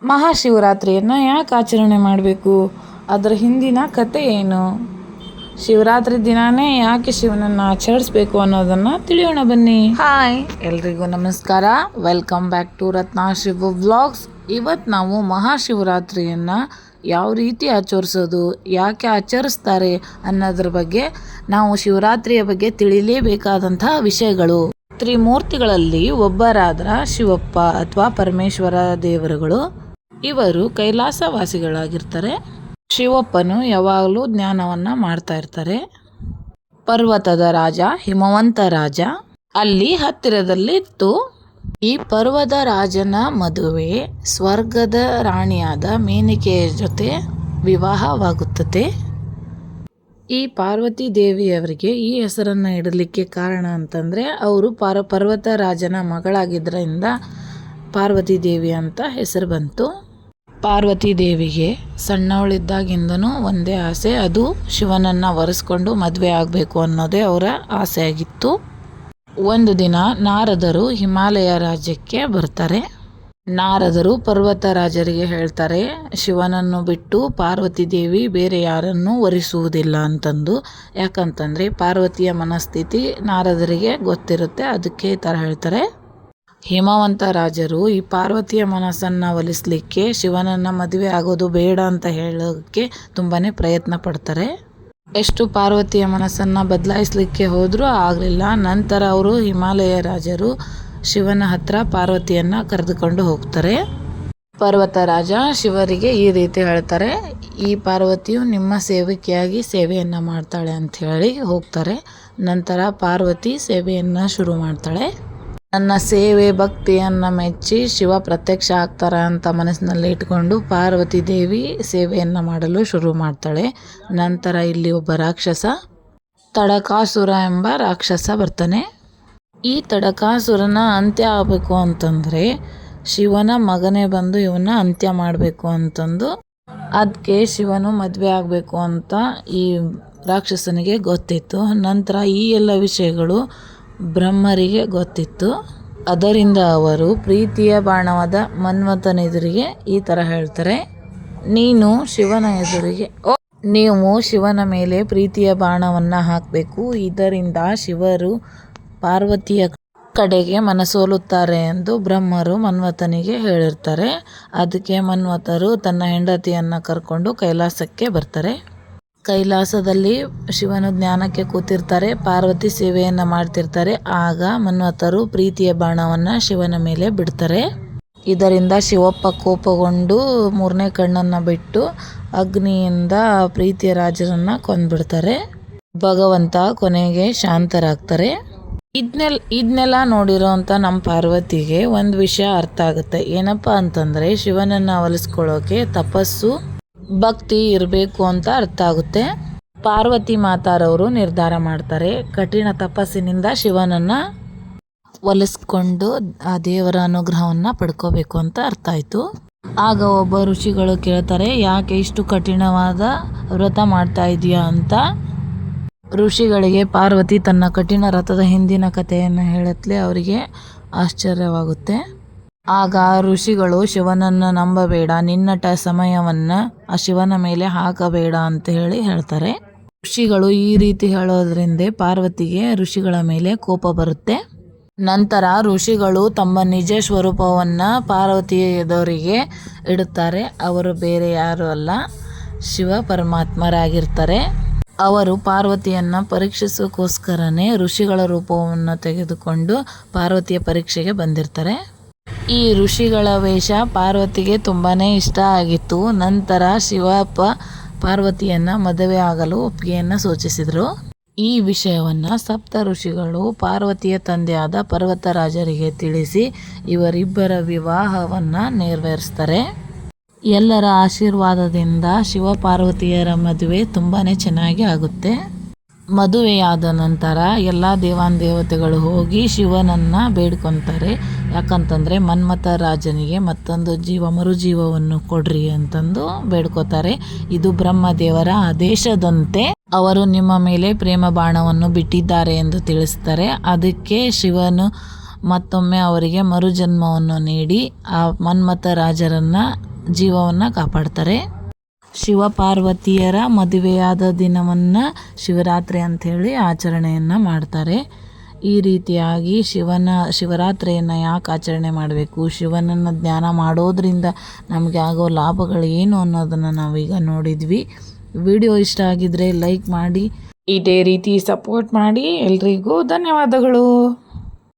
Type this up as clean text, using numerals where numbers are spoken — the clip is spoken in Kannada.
ಮಹಾಶಿವರಾತ್ರಿಯನ್ನು ಯಾಕೆ ಆಚರಣೆ ಮಾಡಬೇಕು? ಅದರ ಹಿಂದಿನ ಕತೆ ಏನು? ಶಿವರಾತ್ರಿ ದಿನಾನೇ ಯಾಕೆ ಶಿವನನ್ನು ಆಚರಿಸ್ಬೇಕು ಅನ್ನೋದನ್ನು ತಿಳಿಯೋಣ ಬನ್ನಿ. ಹಾಯ್, ಎಲ್ರಿಗೂ ನಮಸ್ಕಾರ. Welcome back to Ratna Shiva vlogs. ಇವತ್ತು ನಾವು ಮಹಾಶಿವರಾತ್ರಿಯನ್ನು ಯಾವ ರೀತಿ ಆಚರಿಸೋದು, ಯಾಕೆ ಆಚರಿಸ್ತಾರೆ ಅನ್ನೋದ್ರ ಬಗ್ಗೆ, ನಾವು ಶಿವರಾತ್ರಿಯ ಬಗ್ಗೆ ತಿಳಿಯಲೇಬೇಕಾದಂತಹ ವಿಷಯಗಳು. ತ್ರಿಮೂರ್ತಿಗಳಲ್ಲಿ ಒಬ್ಬರಾದ ಶಿವಪ್ಪ ಅಥವಾ ಪರಮೇಶ್ವರ ದೇವರುಗಳು, ಇವರು ಕೈಲಾಸವಾಸಿಗಳಾಗಿರ್ತಾರೆ. ಶಿವಪ್ಪನು ಯಾವಾಗಲೂ ಜ್ಞಾನವನ್ನು ಮಾಡ್ತಾ ಇರ್ತಾರೆ. ಪರ್ವತದ ರಾಜ ಹಿಮವಂತ ರಾಜ ಅಲ್ಲಿ ಹತ್ತಿರದಲ್ಲಿತ್ತು. ಈ ಪರ್ವತ ರಾಜನ ಮದುವೆ ಸ್ವರ್ಗದ ರಾಣಿಯಾದ ಮೇನಕೆಯ ಜೊತೆ ವಿವಾಹವಾಗುತ್ತದೆ. ಈ ಪಾರ್ವತಿ ದೇವಿಯವರಿಗೆ ಈ ಹೆಸರನ್ನು ಇಡಲಿಕ್ಕೆ ಕಾರಣ ಅಂತಂದರೆ, ಅವರು ಪರ್ವತ ರಾಜನ ಮಗಳಾಗಿದ್ದರಿಂದ ಪಾರ್ವತಿ ದೇವಿ ಅಂತ ಹೆಸರು ಬಂತು. ಪಾರ್ವತಿ ದೇವಿಗೆ ಸಣ್ಣವಳಿದ್ದಾಗಿಂದನೂ ಒಂದೇ ಆಸೆ, ಅದು ಶಿವನನ್ನು ವರೆಸ್ಕೊಂಡು ಮದುವೆ ಆಗಬೇಕು ಅನ್ನೋದೇ ಅವರ ಆಸೆ ಆಗಿತ್ತು. ಒಂದು ದಿನ ನಾರದರು ಹಿಮಾಲಯ ರಾಜ್ಯಕ್ಕೆ ಬರ್ತಾರೆ. ನಾರದರು ಪರ್ವತ ರಾಜರಿಗೆ ಹೇಳ್ತಾರೆ, ಶಿವನನ್ನು ಬಿಟ್ಟು ಪಾರ್ವತಿ ದೇವಿ ಬೇರೆ ಯಾರನ್ನೂ ವರಿಸುವುದಿಲ್ಲ ಅಂತಂದು. ಯಾಕಂತಂದರೆ ಪಾರ್ವತಿಯ ಮನಸ್ಥಿತಿ ನಾರದರಿಗೆ ಗೊತ್ತಿರುತ್ತೆ, ಅದಕ್ಕೆ ಈ ಥರ ಹೇಳ್ತಾರೆ. ಹಿಮವಂತ ರಾಜರು ಈ ಪಾರ್ವತಿಯ ಮನಸ್ಸನ್ನು ಒಲಿಸಲಿಕ್ಕೆ ಶಿವನನ್ನು ಮದುವೆ ಆಗೋದು ಬೇಡ ಅಂತ ಹೇಳೋಕ್ಕೆ ತುಂಬಾ ಪ್ರಯತ್ನ ಪಡ್ತಾರೆ. ಎಷ್ಟು ಪಾರ್ವತಿಯ ಮನಸ್ಸನ್ನು ಬದಲಾಯಿಸಲಿಕ್ಕೆ ಹೋದರೂ ಆಗಲಿಲ್ಲ. ನಂತರ ಅವರು ಹಿಮಾಲಯ ರಾಜರು ಶಿವನ ಹತ್ರ ಪಾರ್ವತಿಯನ್ನು ಕರೆದುಕೊಂಡು ಹೋಗ್ತಾರೆ. ಪರ್ವತ ರಾಜ ಶಿವರಿಗೆ ಈ ರೀತಿ ಹೇಳ್ತಾರೆ, ಈ ಪಾರ್ವತಿಯು ನಿಮ್ಮ ಸೇವಕಿಯಾಗಿ ಸೇವೆಯನ್ನು ಮಾಡ್ತಾಳೆ ಅಂತ ಹೇಳಿ ಹೋಗ್ತಾರೆ. ನಂತರ ಪಾರ್ವತಿ ಸೇವೆಯನ್ನು ಶುರು ಮಾಡ್ತಾಳೆ. ನನ್ನ ಸೇವೆ ಭಕ್ತಿಯನ್ನು ಮೆಚ್ಚಿ ಶಿವ ಪ್ರತ್ಯಕ್ಷ ಆಗ್ತಾರೆ ಅಂತ ಮನಸ್ಸಿನಲ್ಲಿ ಇಟ್ಕೊಂಡು ಪಾರ್ವತಿ ದೇವಿ ಸೇವೆಯನ್ನು ಮಾಡಲು ಶುರು ಮಾಡ್ತಾಳೆ. ನಂತರ ಇಲ್ಲಿ ಒಬ್ಬ ರಾಕ್ಷಸ, ತಡಕಾಸುರ ಎಂಬ ರಾಕ್ಷಸ ಬರ್ತಾನೆ. ಈ ತಡಕಾಸುರನ ಅಂತ್ಯ ಆಗಬೇಕು ಅಂತಂದರೆ ಶಿವನ ಮಗನೇ ಬಂದು ಇವನ್ನ ಅಂತ್ಯ ಮಾಡಬೇಕು ಅಂತಂದು, ಅದಕ್ಕೆ ಶಿವನು ಮದುವೆ ಆಗಬೇಕು ಅಂತ ಈ ರಾಕ್ಷಸನಿಗೆ ಗೊತ್ತಿತ್ತು. ನಂತರ ಈ ಎಲ್ಲ ವಿಷಯಗಳು ಬ್ರಹ್ಮರಿಗೆ ಗೊತ್ತಿತ್ತು. ಅದರಿಂದ ಅವರು ಪ್ರೀತಿಯ ಬಾಣವಾದ ಮನ್ಮಥನೆದುರಿಗೆ ಈ ಥರ ಹೇಳ್ತಾರೆ, ನೀವು ಶಿವನ ಮೇಲೆ ಪ್ರೀತಿಯ ಬಾಣವನ್ನು ಹಾಕಬೇಕು. ಇದರಿಂದ ಶಿವರು ಪಾರ್ವತಿಯ ಕಡೆಗೆ ಮನಸೋಲುತ್ತಾರೆ ಎಂದು ಬ್ರಹ್ಮರು ಮನ್ಮಥನಿಗೆ ಹೇಳಿರ್ತಾರೆ. ಅದಕ್ಕೆ ಮನ್ಮಥರು ತನ್ನ ಹೆಂಡತಿಯನ್ನು ಕರ್ಕೊಂಡು ಕೈಲಾಸಕ್ಕೆ ಬರ್ತಾರೆ. ಕೈಲಾಸದಲ್ಲಿ ಶಿವನು ಜ್ಞಾನಕ್ಕೆ ಕೂತಿರ್ತಾರೆ, ಪಾರ್ವತಿ ಸೇವೆಯನ್ನು ಮಾಡ್ತಿರ್ತಾರೆ. ಆಗ ಮನ್ಮಥರು ಪ್ರೀತಿಯ ಬಾಣವನ್ನು ಶಿವನ ಮೇಲೆ ಬಿಡ್ತಾರೆ. ಇದರಿಂದ ಶಿವಪ್ಪ ಕೋಪಗೊಂಡು ಮೂರನೇ ಕಣ್ಣನ್ನು ಬಿಟ್ಟು ಅಗ್ನಿಯಿಂದ ಪ್ರೀತಿಯ ರಾಜರನ್ನು ಕೊಂದ್ಬಿಡ್ತಾರೆ. ಭಗವಂತ ಕೊನೆಗೆ ಶಾಂತರಾಗ್ತಾರೆ. ಇದನ್ನೆಲ್ಲ ನೋಡಿರೋಂಥ ನಮ್ಮ ಪಾರ್ವತಿಗೆ ಒಂದು ವಿಷಯ ಅರ್ಥ ಆಗುತ್ತೆ. ಏನಪ್ಪ ಅಂತಂದರೆ, ಶಿವನನ್ನು ಒಲಿಸ್ಕೊಳ್ಳೋಕೆ ತಪಸ್ಸು ಭಕ್ತಿ ಇರಬೇಕು ಅಂತ ಅರ್ಥ ಆಗುತ್ತೆ. ಪಾರ್ವತಿ ಮಾತಾರವರು ನಿರ್ಧಾರ ಮಾಡ್ತಾರೆ, ಕಠಿಣ ತಪಸ್ಸಿನಿಂದ ಶಿವನನ್ನು ಒಲಿಸ್ಕೊಂಡು ಆ ದೇವರ ಅನುಗ್ರಹವನ್ನು ಪಡ್ಕೋಬೇಕು ಅಂತ ಅರ್ಥ ಆಯಿತು. ಆಗ ಒಬ್ಬ ಋಷಿಗಳು ಕೇಳ್ತಾರೆ, ಯಾಕೆ ಇಷ್ಟು ಕಠಿಣವಾದ ವ್ರತ ಮಾಡ್ತಾ ಇದೆಯಾ ಅಂತ. ಋಷಿಗಳಿಗೆ ಪಾರ್ವತಿ ತನ್ನ ಕಠಿಣ ವ್ರತದ ಹಿಂದಿನ ಕಥೆಯನ್ನು ಹೇಳತ್ಲೆ ಅವರಿಗೆ ಆಶ್ಚರ್ಯವಾಗುತ್ತೆ. ಆಗ ಋಷಿಗಳು, ಶಿವನನ್ನು ನಂಬಬೇಡ, ನಿನ್ನಟ ಸಮಯವನ್ನು ಆ ಶಿವನ ಮೇಲೆ ಹಾಕಬೇಡ ಅಂತ ಹೇಳ್ತಾರೆ. ಋಷಿಗಳು ಈ ರೀತಿ ಹೇಳೋದ್ರಿಂದ ಪಾರ್ವತಿಗೆ ಋಷಿಗಳ ಮೇಲೆ ಕೋಪ ಬರುತ್ತೆ. ನಂತರ ಋಷಿಗಳು ತಮ್ಮ ನಿಜ ಸ್ವರೂಪವನ್ನು ಪಾರ್ವತಿ ಎದುರಿಗೆ ಇಡುತ್ತಾರೆ. ಅವರು ಬೇರೆ ಯಾರೂ ಅಲ್ಲ, ಶಿವ ಪರಮಾತ್ಮರಾಗಿರ್ತಾರೆ. ಅವರು ಪಾರ್ವತಿಯನ್ನು ಪರೀಕ್ಷಿಸೋಕ್ಕೋಸ್ಕರನೇ ಋಷಿಗಳ ರೂಪವನ್ನು ತೆಗೆದುಕೊಂಡು ಪಾರ್ವತಿಯ ಪರೀಕ್ಷೆಗೆ ಬಂದಿರ್ತಾರೆ. ಈ ಋಷಿಗಳ ವೇಷ ಪಾರ್ವತಿಗೆ ತುಂಬಾ ಇಷ್ಟ ಆಗಿತ್ತು. ನಂತರ ಶಿವಪ್ಪ ಪಾರ್ವತಿಯನ್ನು ಮದುವೆ ಆಗಲು ಒಪ್ಪಿಗೆಯನ್ನು ಸೂಚಿಸಿದರು. ಈ ವಿಷಯವನ್ನು ಸಪ್ತ ಋಷಿಗಳು ಪಾರ್ವತಿಯ ತಂದೆಯಾದ ಪರ್ವತರಾಜರಿಗೆ ತಿಳಿಸಿ ಇವರಿಬ್ಬರ ವಿವಾಹವನ್ನು ನೆರವೇರಿಸ್ತಾರೆ. ಎಲ್ಲರ ಆಶೀರ್ವಾದದಿಂದ ಶಿವ ಪಾರ್ವತಿಯರ ಮದುವೆ ತುಂಬಾ ಚೆನ್ನಾಗಿ ಆಗುತ್ತೆ. ಮದುವೆಯಾದ ನಂತರ ಎಲ್ಲ ದೇವಾನುದೇವತೆಗಳು ಹೋಗಿ ಶಿವನನ್ನು ಬೇಡ್ಕೊತಾರೆ. ಯಾಕಂತಂದರೆ ಮನ್ಮಥ ರಾಜನಿಗೆ ಮತ್ತೊಂದು ಮರುಜೀವವನ್ನು ಕೊಡ್ರಿ ಅಂತಂದು ಬೇಡ್ಕೋತಾರೆ. ಇದು ಬ್ರಹ್ಮದೇವರ ಆದೇಶದಂತೆ ಅವರು ನಿಮ್ಮ ಮೇಲೆ ಪ್ರೇಮ ಬಾಣವನ್ನು ಬಿಟ್ಟಿದ್ದಾರೆ ಎಂದು ತಿಳಿಸ್ತಾರೆ. ಅದಕ್ಕೆ ಶಿವನು ಮತ್ತೊಮ್ಮೆ ಅವರಿಗೆ ಮರುಜನ್ಮವನ್ನು ನೀಡಿ ಆ ಮನ್ಮಥ ರಾಜರನ್ನು ಜೀವವನ್ನು ಕಾಪಾಡ್ತಾರೆ. ಶಿವ ಪಾರ್ವತಿಯರ ಮದುವೆಯಾದ ದಿನವನ್ನು ಶಿವರಾತ್ರಿ ಅಂಥೇಳಿ ಆಚರಣೆಯನ್ನು ಮಾಡ್ತಾರೆ. ಈ ರೀತಿಯಾಗಿ ಶಿವರಾತ್ರಿಯನ್ನು ಯಾಕೆ ಆಚರಣೆ ಮಾಡಬೇಕು, ಶಿವನನ್ನು ಧ್ಯಾನ ಮಾಡೋದ್ರಿಂದ ನಮಗೆ ಆಗೋ ಲಾಭಗಳು ಏನು ಅನ್ನೋದನ್ನು ನಾವೀಗ ನೋಡಿದ್ವಿ. ವಿಡಿಯೋ ಇಷ್ಟ ಆಗಿದ್ರೆ ಲೈಕ್ ಮಾಡಿ, ಇದೇ ರೀತಿ ಸಪೋರ್ಟ್ ಮಾಡಿ. ಎಲ್ರಿಗೂ ಧನ್ಯವಾದಗಳು.